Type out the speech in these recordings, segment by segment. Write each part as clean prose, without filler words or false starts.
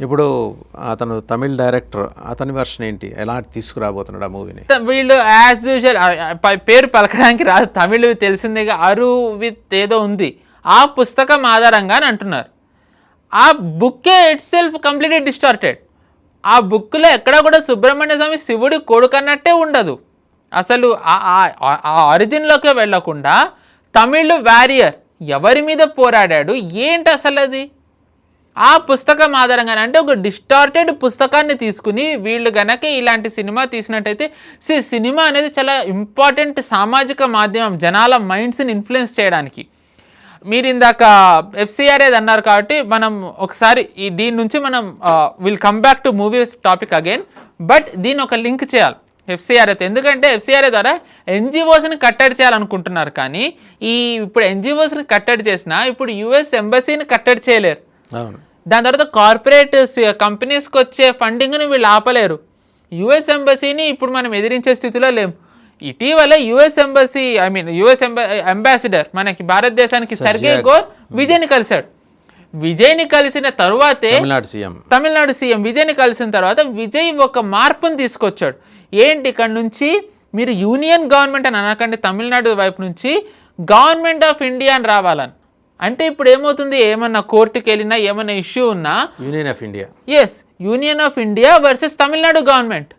ఇప్పుడు అతను తమిళ్ డైరెక్టర్, అతని వర్షన్ ఏంటి, ఎలా తీసుకురాబోతున్నాడు ఆ మూవీని? వీళ్ళు యాజ్ యూజువల్ పేరు పలకడానికి రాదు, తమిళ్ తెలిసిందేగా, అరు విత్ ఏదో ఉంది, ఆ పుస్తకం ఆధారంగా అని అంటున్నారు. ఆ బుక్కే ఇట్ సెల్ఫ్ కంప్లీట్లీ డిస్టార్టెడ్. ఆ బుక్లో ఎక్కడ కూడా సుబ్రహ్మణ్య స్వామి శివుడి కొడుకన్నట్టే ఉండదు. అసలు ఆ ఆరిజిన్లోకే వెళ్ళకుండా తమిళ్ వారియర్ ఎవరి మీద పోరాడాడు ఏంటి అసలు అది, ఆ పుస్తకం ఆధారంగానే, అంటే ఒక డిస్టార్టెడ్ పుస్తకాన్ని తీసుకుని వీళ్ళు గనక ఇలాంటి సినిమా తీసినట్టయితే, సినిమా అనేది చాలా ఇంపార్టెంట్ సామాజిక మాధ్యమం జనాల మైండ్స్ని ఇన్ఫ్లుయెన్స్ చేయడానికి. మీరు ఇందాక ఎఫ్సిఆర్ఏది అన్నారు కాబట్టి మనం ఒకసారి దీని నుంచి మనం will come back to movies topic again, but దీన్ని ఒక లింక్ చేయాలి ఎఫ్సిఆర్ఏతో. ఎందుకంటే ఎఫ్సిఆర్ఏ ద్వారా ఎన్జిఓస్ని కట్టడి చేయాలనుకుంటున్నారు, కానీ ఇప్పుడు ఎన్జిఓస్ని కట్టడి చేసినా ఇప్పుడు యుఎస్ ఎంబసీని కట్టడి చేయలేరు. దాని తర్వాత కార్పొరేట్ కంపెనీస్కి వచ్చే ఫండింగ్ని వీళ్ళు ఆపలేరు. యుఎస్ ఎంబసీని ఇప్పుడు మనం ఎదిరించే స్థితిలో లేము. ఇటీవల యుఎస్ ఎంబసీ యుఎస్ అంబాసిడర్ మనకి భారతదేశానికి సర్గే గోర్ విజయ్ని కలిశాడు. విజయ్ని కలిసిన తరువాతే తమిళనాడు సీఎం విజయ్ని కలిసిన తర్వాత విజయ్ ఒక మార్పుని తీసుకొచ్చాడు. ఏంటి, ఇక్కడ నుంచి మీరు యూనియన్ గవర్నమెంట్ అని అనకండి, తమిళనాడు వైపు నుంచి గవర్నమెంట్ ఆఫ్ ఇండియా అని రావాలని. అంటే ఇప్పుడు ఏమవుతుంది, ఏమన్నా కోర్టుకి వెళ్ళినా ఏమన్నా ఇష్యూ ఉన్నా Union of India, yes Union of India versus Tamil Nadu government.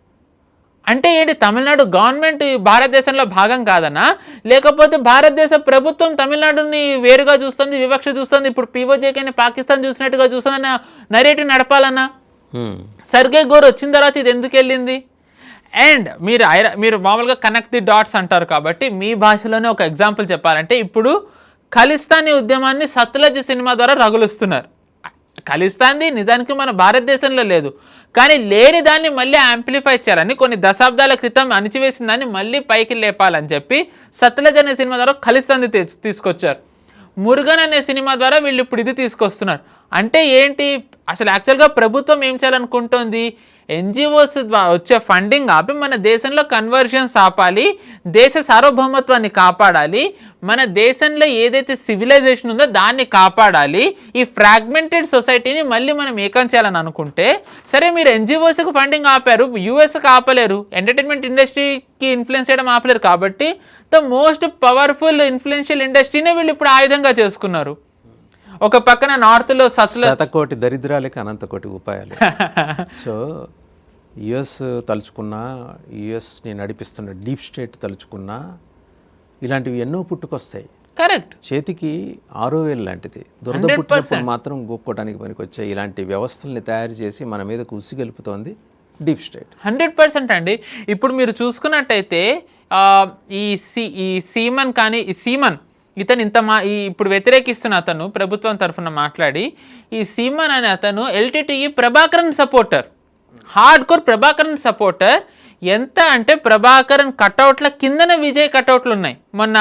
అంటే ఏంటి, తమిళనాడు గవర్నమెంట్ భారతదేశంలో భాగం కాదనా, లేకపోతే భారతదేశ ప్రభుత్వం తమిళనాడుని వేరుగా చూస్తుంది, వివక్ష చూస్తుంది, ఇప్పుడు పీఓజేకేని పాకిస్తాన్ చూసినట్టుగా చూస్తుందన్న నరేటివ్ నడపాలన్నా? సర్గే గోర్ వచ్చిన తర్వాత ఇది ఎందుకు వెళ్ళింది? అండ్ మీరు మామూలుగా కనెక్ట్ ది డాట్స్ అంటారు కాబట్టి మీ భాషలోనే ఒక ఎగ్జాంపుల్ చెప్పాలంటే, ఇప్పుడు ఖలిస్తానీ ఉద్యమాన్ని సత్లజ్ సినిమా ద్వారా రగులుస్తున్నారు. ఖలిస్తాన్ది నిజానికి మన భారతదేశంలో లేదు, కానీ లేని దాన్ని మళ్ళీ యాంప్లిఫై చేయాలని, కొన్ని దశాబ్దాల క్రితం అణిచివేసిన దాన్ని మళ్ళీ పైకి లేపాలని చెప్పి సత్లజ్ అనే సినిమా ద్వారా ఖలిస్తాన్ది తీసుకొచ్చారు. మురుగన్ అనే సినిమా ద్వారా వీళ్ళు ఇప్పుడు ఇది తీసుకొస్తున్నారు. అంటే ఏంటి, అసలు యాక్చువల్గా ప్రభుత్వం ఏం చేయాలనుకుంటోంది, ఎన్జిఓస్ వచ్చే ఫండింగ్ ఆపి మన దేశంలో కన్వర్జన్స్ ఆపాలి, దేశ సార్వభౌమత్వాన్ని కాపాడాలి, మన దేశంలో ఏదైతే సివిలైజేషన్ ఉందో దాన్ని కాపాడాలి, ఈ ఫ్రాగ్మెంటెడ్ సొసైటీని మళ్ళీ మనం ఏకం చేయాలని అనుకుంటే, సరే మీరు ఎన్జిఓస్కి ఫండింగ్ ఆపారు, యూఎస్కి ఆపలేరు, ఎంటర్టైన్మెంట్ ఇండస్ట్రీకి ఇన్ఫ్లుయెన్స్ చేయడం ఆపలేరు, కాబట్టి ద మోస్ట్ పవర్ఫుల్ ఇన్ఫ్లుయెన్షియల్ ఇండస్ట్రీనే వీళ్ళు ఇప్పుడు ఆయుధంగా చేసుకున్నారు. ఒక పక్కన నార్త్లో శతకోటి దరిద్రాలకి అనంతకోటి ఉపాయాలు. సో యుఎస్ తలుచుకున్నా, యుఎస్ని నడిపిస్తున్న డీప్ స్టేట్ తలుచుకున్నా ఇలాంటివి ఎన్నో పుట్టుకొస్తాయి. కరెక్ట్, చేతికి 6,000 లాంటిది దురద పుట్టినప్పుడు మాత్రం గోక్కోవడానికి పనికొచ్చే ఇలాంటి వ్యవస్థల్ని తయారు చేసి మన మీద ఉసిగెలుపుతోంది డీప్ స్టేట్. 100% అండి. ఇప్పుడు మీరు చూసుకున్నట్టయితే ఈ సీమన్ కానీ ఈ సీమన్ ఇతను ఇప్పుడు వ్యతిరేకిస్తున్న అతను ప్రభుత్వం తరఫున మాట్లాడి, ఈ సీమన్ అనే అతను LTTE Prabhakaran supporter, hard core Prabhakaran supporter. ఎంత అంటే ప్రభాకరన్ కటౌట్ల కిందన విజయ్ కటౌట్లు ఉన్నాయి. మొన్న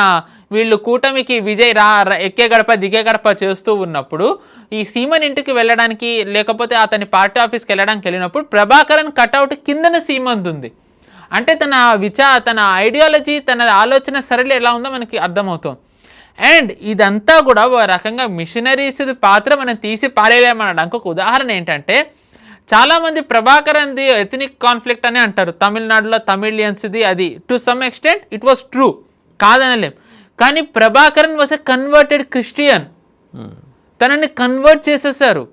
వీళ్ళు కూటమికి విజయ్ ఎక్కే గడప దిగే గడప చేస్తూ ఉన్నప్పుడు ఈ సీమన్ ఇంటికి వెళ్ళడానికి, లేకపోతే అతని పార్టీ ఆఫీస్కి వెళ్ళడానికి వెళ్ళినప్పుడు ప్రభాకరన్ కటౌట్ కిందన సీమంత్ ఉంది. అంటే తన ఐడియాలజీ, తన ఆలోచన సరళి ఎలా ఉందో మనకి అర్థమవుతుంది. అండ్ ఇదంతా కూడా ఒక రకంగా మిషనరీస్ పాత్ర మనం తీసి పారేయలేమనడానికి ఒక ఉదాహరణ ఏంటంటే, చాలామంది ప్రభాకరన్ది ఎథనిక్ కాన్ఫ్లిక్ట్ అని అంటారు, తమిళనాడులో తమిళియన్స్ది, అది to some extent it was true, కాదనలేం. కానీ Prabhakaran was a converted Christian, తనని కన్వర్ట్ చేసేసారు.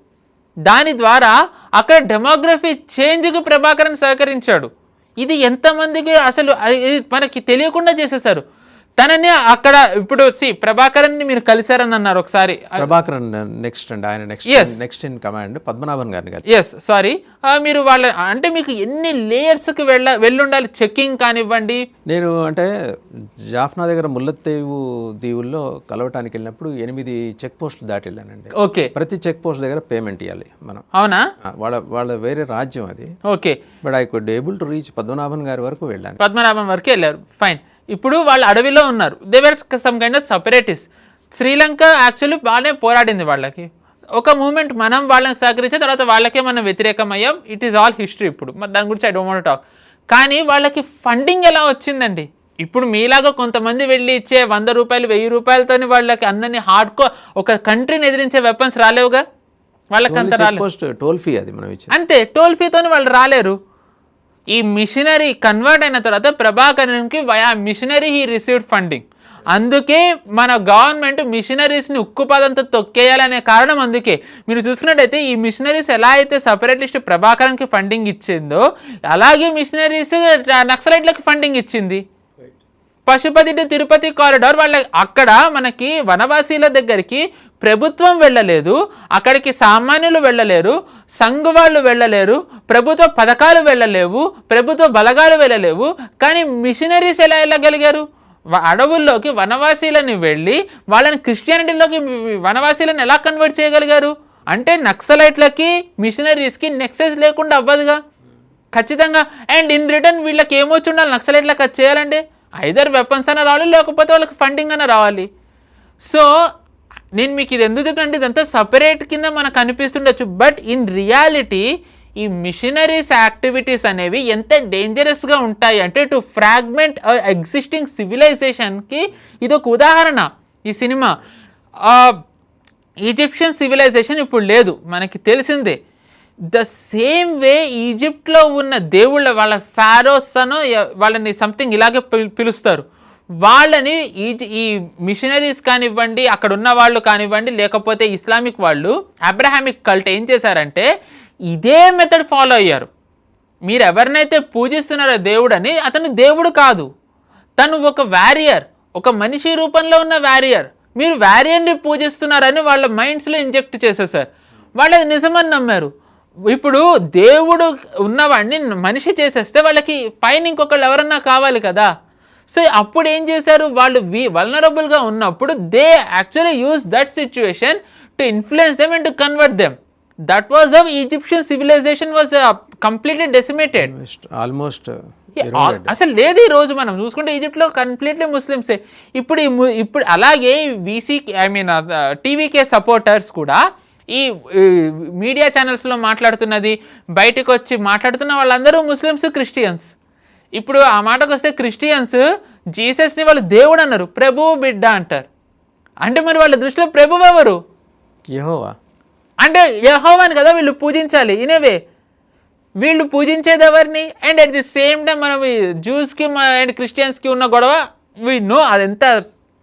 దాని ద్వారా అక్కడ డెమోగ్రఫీ చేంజ్కి ప్రభాకరన్ సహకరించాడు. ఇది ఎంతమందికి అసలు మనకి తెలియకుండా చేసేసారు తనని అక్కడ. ఇప్పుడు ప్రభాకరన్ ని మీరు కలిశారని అన్నారు ఒకసారి. ప్రభాకరన్ నెక్స్ట్ అండి, ఆయన నెక్స్ట్ ఇన్ కమాండ్ పద్మనాభన్ గారిని కలిసి. ఎస్, సారీ, మీరు వాళ్ళ అంటే మీకు ఎన్ని లేయర్స్కి వెళ్ళుండాలి, చెక్కింగ్ కానివ్వండి. నేను అంటే జాఫ్నా దగ్గర ముల్లత్తేవు దీవుల్లో కలవటానికి వెళ్ళినప్పుడు 8 చెక్ పోస్టులు దాటి వెళ్ళానండి. ఓకే, ప్రతి చెక్ పోస్ట్ దగ్గర పేమెంట్ ఇవ్వాలి మనం. అవునా? వాళ్ళ వేరే రాజ్యం అది. Okay, but I could able to reach Padmanabhan గారి వరకు వెళ్ళాను. పద్మనాభన్ వరకు వెళ్ళారు, ఫైన్. ఇప్పుడు వాళ్ళు అడవిలో ఉన్నారు, they were some kind of separatist. Sri Lanka actually బాగానే పోరాడింది వాళ్ళకి. ఒక మూమెంట్ మనం వాళ్ళకి సహకరించిన తర్వాత వాళ్ళకే మనం వ్యతిరేకం అయ్యాం. It is all history. ఇప్పుడు దాని గురించి I don't want to talk. కానీ వాళ్ళకి ఫండింగ్ ఎలా వచ్చిందండి? ఇప్పుడు మీలాగా కొంతమంది వెళ్ళి ఇచ్చే 100 రూపాయలు 1000 రూపాయలతోని వాళ్ళకి అన్నని హార్డ్ ఒక కంట్రీని ఎదిరించే వెపన్స్ రాలేవుగా. వాళ్ళకి అంత రాలేదు. పోస్ట్ టోల్ ఫీ అది మనం ఇచ్చింది అంతే, టోల్ ఫీతోని వాళ్ళు రాలేరు. ఈ మిషనరీ కన్వర్ట్ అయిన తర్వాత ప్రభాకరన్కి via missionary he received funding. అందుకే మన గవర్నమెంట్ మిషనరీస్ని ఉక్కుపాదంతో తొక్కేయాలనే కారణం అందుకే. మీరు చూసుకున్నట్టయితే ఈ మిషనరీస్ ఎలా అయితే సపరేటిస్ట్ ప్రభాకరన్కి ఫండింగ్ ఇచ్చిందో అలాగే మిషనరీస్ నక్సలైట్లకు ఫండింగ్ ఇచ్చింది. పశుపతి టు తిరుపతి కారిడార్ వాళ్ళ అక్కడ మనకి వనవాసీల దగ్గరికి ప్రభుత్వం వెళ్ళలేదు, అక్కడికి సామాన్యులు వెళ్ళలేరు, సంఘ్ వాళ్ళు వెళ్ళలేరు, ప్రభుత్వ పథకాలు వెళ్ళలేవు, ప్రభుత్వ బలగాలు వెళ్ళలేవు. కానీ మిషనరీస్ ఎలా వెళ్ళగలిగారు? అడవుల్లోకి వనవాసీలని వెళ్ళి వాళ్ళని క్రిస్టియానిటీలోకి వనవాసీలను ఎలా కన్వర్ట్ చేయగలిగారు? అంటే నక్సలైట్లకి మిషనరీస్కి నెక్సెస్ లేకుండా అవ్వదుగా ఖచ్చితంగా. అండ్ ఇన్ రిటర్న్ వీళ్ళకి ఏమొచ్చి ఉండాలి నక్సలైట్లకు అది చేయాలంటే? ఐదర్ వెపన్స్ అన్న రావాలి, లేకపోతే వాళ్ళకి ఫండింగ్ అన్న రావాలి. సో నేను మీకు ఇది ఎందుకు చెప్తానంటే ఇదంతా సపరేట్ కింద మనకు అనిపిస్తుండొచ్చు, బట్ ఇన్ రియాలిటీ ఈ మిషనరీస్ యాక్టివిటీస్ అనేవి ఎంత డేంజరస్గా ఉంటాయి అంటే టు ఫ్రాగ్మెంట్ ఎగ్జిస్టింగ్ సివిలైజేషన్కి ఇది ఒక ఉదాహరణ. ఈ సినిమా ఈజిప్షియన్ సివిలైజేషన్ ఇప్పుడు లేదు మనకి తెలిసిందే. ద సేమ్ వే ఈజిప్ట్లో ఉన్న దేవుళ్ళ వాళ్ళ ఫారోస్ అను వాళ్ళని సంథింగ్ ఇలాగే పిలుస్తారు. వాళ్ళని ఈ మిషనరీస్ కానివ్వండి, అక్కడ ఉన్న వాళ్ళు కానివ్వండి, లేకపోతే ఇస్లామిక్ వాళ్ళు అబ్రహామిక్ కల్ట్ ఏం చేశారంటే ఇదే మెథడ్ ఫాలో అయ్యారు. మీరు ఎవరినైతే పూజిస్తున్నారో దేవుడని, అతను దేవుడు కాదు, తను ఒక వారియర్, ఒక మనిషి రూపంలో ఉన్న వారియర్. మీరు వారియర్ని పూజిస్తున్నారని వాళ్ళ మైండ్స్లో ఇంజెక్ట్ చేసేసారు. వాళ్ళు అది నిజమని నమ్మారు. ఇప్పుడు దేవుడు ఉన్నవాడిని మనిషి చేసేస్తే వాళ్ళకి పైన ఇంకొకళ్ళు ఎవరన్నా కావాలి కదా. సో అప్పుడు ఏం చేశారు వాళ్ళు? వల్నరబుల్గా ఉన్నప్పుడు they actually use that situation to influence them and to convert them. That was how Egyptian civilization was completely decimated. Almost అసలు లేదు. ఈ రోజు మనం చూసుకుంటే ఈజిప్ట్లో కంప్లీట్లీ ముస్లిమ్సే. ఇప్పుడు అలాగే టీవీకే సపోర్టర్స్ కూడా ఈ మీడియా ఛానల్స్లో మాట్లాడుతున్నది, బయటకు వచ్చి మాట్లాడుతున్న వాళ్ళందరూ ముస్లిమ్స్, క్రిస్టియన్స్. ఇప్పుడు ఆ మాటకు వస్తే క్రిస్టియన్స్ జీసస్ని వాళ్ళు దేవుడు అన్నారు, ప్రభువు బిడ్డ అంటారు. అంటే మరి వాళ్ళ దృష్టిలో ప్రభువు ఎవరు? యెహోవా. అంటే యెహోవాని కదా వీళ్ళు పూజించాలి. ఇనేవే వీళ్ళు పూజించేది ఎవరిని? And at the same time మనం జూస్కి అండ్ క్రిస్టియన్స్కి ఉన్న గొడవ వీ నో అది ఎంత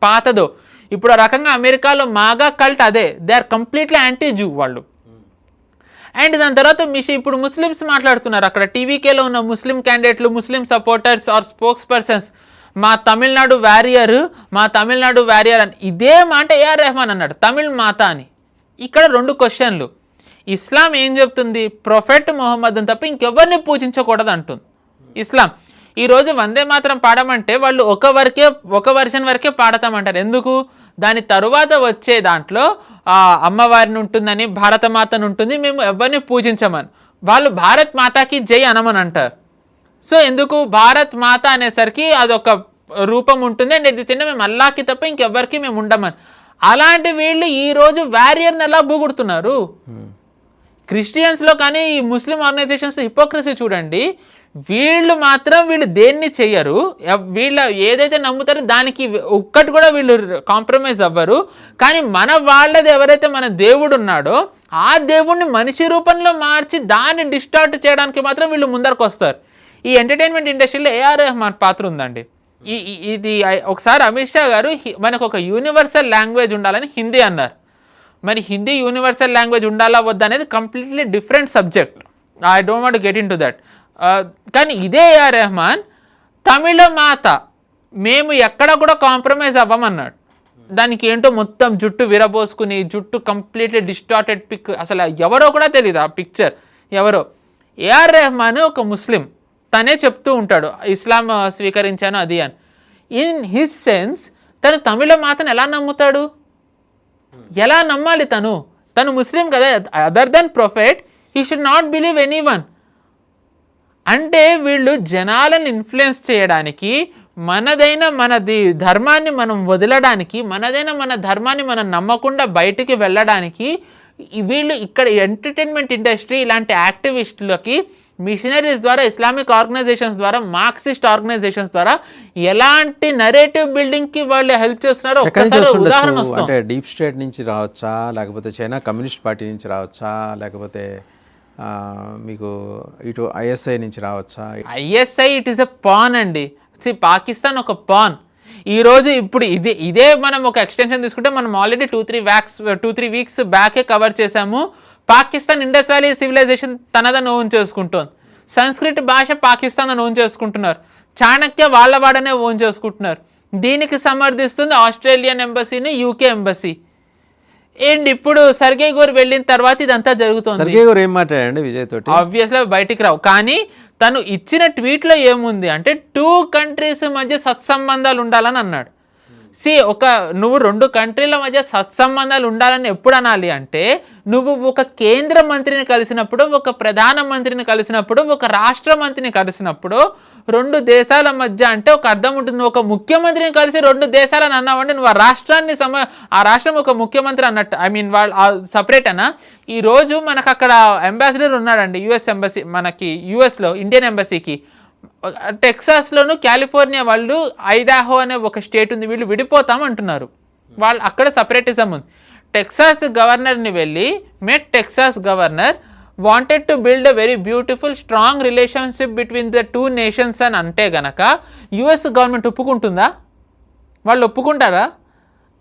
పాతదో. ఇప్పుడు ఆ రకంగా అమెరికాలో మాగా కల్ట్ అదే, they are completely anti Jew వాళ్ళు. అండ్ దాని తర్వాత ఇప్పుడు ముస్లిమ్స్ మాట్లాడుతున్నారు అక్కడ టీవీకేలో ఉన్న ముస్లిం క్యాండిడేట్లు, ముస్లిం సపోర్టర్స్ ఆర్ స్పోక్స్ పర్సన్స్, మా తమిళనాడు వారియర్ అని ఇదే మాట ఏఆర్ రెహమాన్ అన్నాడు, తమిళ్ మాత అని. ఇక్కడ 2 క్వశ్చన్లు. ఇస్లాం ఏం చెప్తుంది? ప్రొఫెట్ మొహమ్మద్ని తప్ప ఇంకెవరిని పూజించకూడదు అంటుంది ఇస్లాం. ఈరోజు వందే మాత్రం పాడమంటే వాళ్ళు ఒక వర్షన్ వరకే పాడతామంటారు. ఎందుకు? దాని తరువాత వచ్చే దాంట్లో అమ్మవారిని ఉంటుందని, భారతమాతను ఉంటుంది, మేము ఎవరిని పూజించమని. వాళ్ళు భారత్ మాతాకి జై అనమని అంటారు. సో ఎందుకు? భారత్ మాత అనేసరికి అదొక రూపం ఉంటుంది అండ్ ఇది చిన్న మేము అల్లాకి తప్ప ఇంకెవ్వరికి మేము ఉండమని. అలాంటి వీళ్ళు ఈరోజు వారియర్ని ఎలా బూగుడుతున్నారు? క్రిస్టియన్స్లో కానీ ఈ ముస్లిం ఆర్గనైజేషన్స్లో హిపోక్రసీ చూడండి. వీళ్ళు దేన్ని చెయ్యరు, వీళ్ళ ఏదైతే నమ్ముతారో దానికి ఒక్కటి కూడా వీళ్ళు కాంప్రమైజ్ అవ్వరు. కానీ మన వాళ్ళది ఎవరైతే మన దేవుడు ఉన్నాడో ఆ దేవుడిని మనిషి రూపంలో మార్చి దాన్ని డిస్టార్ట్ చేయడానికి మాత్రం వీళ్ళు ముందరకు వస్తారు. ఈ ఎంటర్టైన్మెంట్ ఇండస్ట్రీలో ఏఆర్ రెహమాన్ పాత్ర ఉందండి. ఇది ఒకసారి అమిత్ షా గారు మనకు ఒక యూనివర్సల్ లాంగ్వేజ్ ఉండాలని హిందీ అన్నారు. మరి హిందీ యూనివర్సల్ లాంగ్వేజ్ ఉండాలా వద్దా అనేది completely different subject. I don't want to get in to that. కానీ ఇదే ఏఆర్ రెహమాన్ తమిళ మాత మేము ఎక్కడ కూడా కాంప్రమైజ్ అవ్వమన్నాడు. దానికి ఏంటో మొత్తం జుట్టు విరబోసుకుని, జుట్టు కంప్లీట్లీ డిస్టార్టెడ్ పిక్, అసలు ఎవరో కూడా తెలియదు ఆ పిక్చర్ ఎవరో. ఏఆర్ రెహమాన్ ఒక ముస్లిం, తనే చెప్తూ ఉంటాడు ఇస్లాం స్వీకరించాను అది అని. ఇన్ హిస్ సెన్స్ తను తమిళ మాతను ఎలా నమ్ముతాడు? ఎలా నమ్మాలి? తను ముస్లిం కదా, other than prophet he should not believe anyone. అంటే వీళ్ళు జనాలను ఇన్ఫ్లుయెన్స్ చేయడానికి, మనది ధర్మాన్ని మనం వదలడానికి, మన ధర్మాన్ని మనం నమ్మకుండా బయటికి వెళ్ళడానికి వీళ్ళు ఇక్కడ ఎంటర్టైన్మెంట్ ఇండస్ట్రీ ఇలాంటి యాక్టివిస్టులకి మిషనరీస్ ద్వారా, ఇస్లామిక్ ఆర్గనైజేషన్స్ ద్వారా, మార్క్సిస్ట్ ఆర్గనైజేషన్స్ ద్వారా ఎలాంటి నరేటివ్ బిల్డింగ్కి వాళ్ళు హెల్ప్ చేస్తున్నారో ఒక్కసారి ఉదాహరణ వస్తాం. అంటే డీప్ స్టేట్ నుంచి రావచ్చా, లేకపోతే చైనా కమ్యూనిస్ట్ పార్టీ నుంచి రావచ్చా, లేకపోతే మీకు ఇటు ఐఎస్ఐ నుంచి రావచ్చా? ISI it is a pan అండి. పాకిస్తాన్ ఒక పాన్. ఈరోజు ఇప్పుడు ఇదే మనం ఒక ఎక్స్టెన్షన్ తీసుకుంటే మనం ఆల్రెడీ 2-3 వీక్స్ బ్యాకే కవర్ చేసాము. పాకిస్తాన్ ఇండస్ వ్యాలీ సివిలైజేషన్ తనదని ఓన్ చేసుకుంటోంది. సంస్కృత భాష పాకిస్తాన్ అని ఓన్ చేసుకుంటున్నారు. చాణక్య వాళ్ళ వాడనే ఓన్ చేసుకుంటున్నారు. దీనికి సమర్థిస్తుంది ఆస్ట్రేలియన్ ఎంబసీని, యూకే ఎంబసీ. అండ్ ఇప్పుడు సర్గే గోర్ వెళ్ళిన తర్వాత ఇదంతా జరుగుతుంది. సర్గే గోర్ ఏం మాట్లాడండి విజయ్ తోటి? ఆబ్వియస్లీ బయటికి రావు. కానీ తను ఇచ్చిన ట్వీట్లో ఏముంది అంటే 2 కంట్రీస్ మధ్య సత్సంబంధాలు ఉండాలని అన్నాడు. నువ్వు 2 కంట్రీల మధ్య సత్సంబంధాలు ఉండాలని ఎప్పుడు అనాలి అంటే, నువ్వు ఒక కేంద్ర మంత్రిని కలిసినప్పుడు, ఒక ప్రధాన మంత్రిని కలిసినప్పుడు, ఒక రాష్ట్ర మంత్రిని కలిసినప్పుడు 2 దేశాల మధ్య అంటే ఒక అర్థం ఉంటుంది. నువ్వు ఒక ముఖ్యమంత్రిని కలిసి 2 దేశాలని అన్నావంటే నువ్వు ఆ రాష్ట్రం ఒక ముఖ్యమంత్రి అన్నట్టు. వాళ్ళు సపరేట్ అన్నా. ఈరోజు మనకు అక్కడ అంబాసిడర్ ఉన్నాడండి, యుఎస్ ఎంబసీ, మనకి యుఎస్లో ఇండియన్ ఎంబసీకి. టెక్సాస్లోను కాలిఫోర్నియా వాళ్ళు, ఐడాహో అనే ఒక స్టేట్ ఉంది, వీళ్ళు విడిపోతాం అంటున్నారు. వాళ్ళు అక్కడ సపరేటిజం ఉంది. టెక్సాస్ గవర్నర్ని వెళ్ళి Texas governor wanted to build a very beautiful strong relationship between the 2 nations అని అంటే గనక యుఎస్ గవర్నమెంట్ ఒప్పుకుంటుందా? వాళ్ళు ఒప్పుకుంటారా?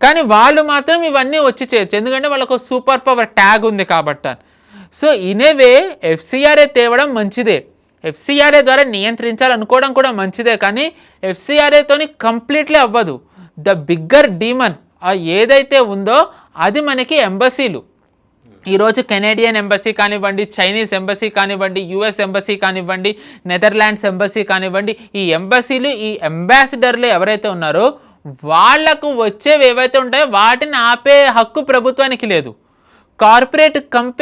కానీ వాళ్ళు మాత్రం ఇవన్నీ వచ్చి చేయొచ్చు, ఎందుకంటే వాళ్ళకు సూపర్ పవర్ ట్యాగ్ ఉంది కాబట్టి. సో ఇనేవే ఎఫ్సిఆర్ఏ తేవడం మంచిదే, ఎఫ్సిఆర్ఏ ద్వారా నియంత్రించాలనుకోవడం కూడా మంచిదే. కానీ ఎఫ్సిఆర్ఏతోని కంప్లీట్లీ అవ్వదు. ద బిగ్గర్ డీమన్ ఏదైతే ఉందో అది మనకి ఎంబసీలు. ఈరోజు కెనేడియన్ ఎంబసీ కానివ్వండి, చైనీస్ ఎంబసీ కానివ్వండి, యుఎస్ ఎంబసీ కానివ్వండి, నెదర్లాండ్స్ ఎంబసీ కానివ్వండి, ఈ ఎంబసీలు, ఈ అంబాసిడర్లు ఎవరైతే ఉన్నారో వాళ్లకు వచ్చేవి ఏవైతే ఉంటాయో వాటిని ఆపే హక్కు ప్రభుత్వానికి లేదు. Corporate company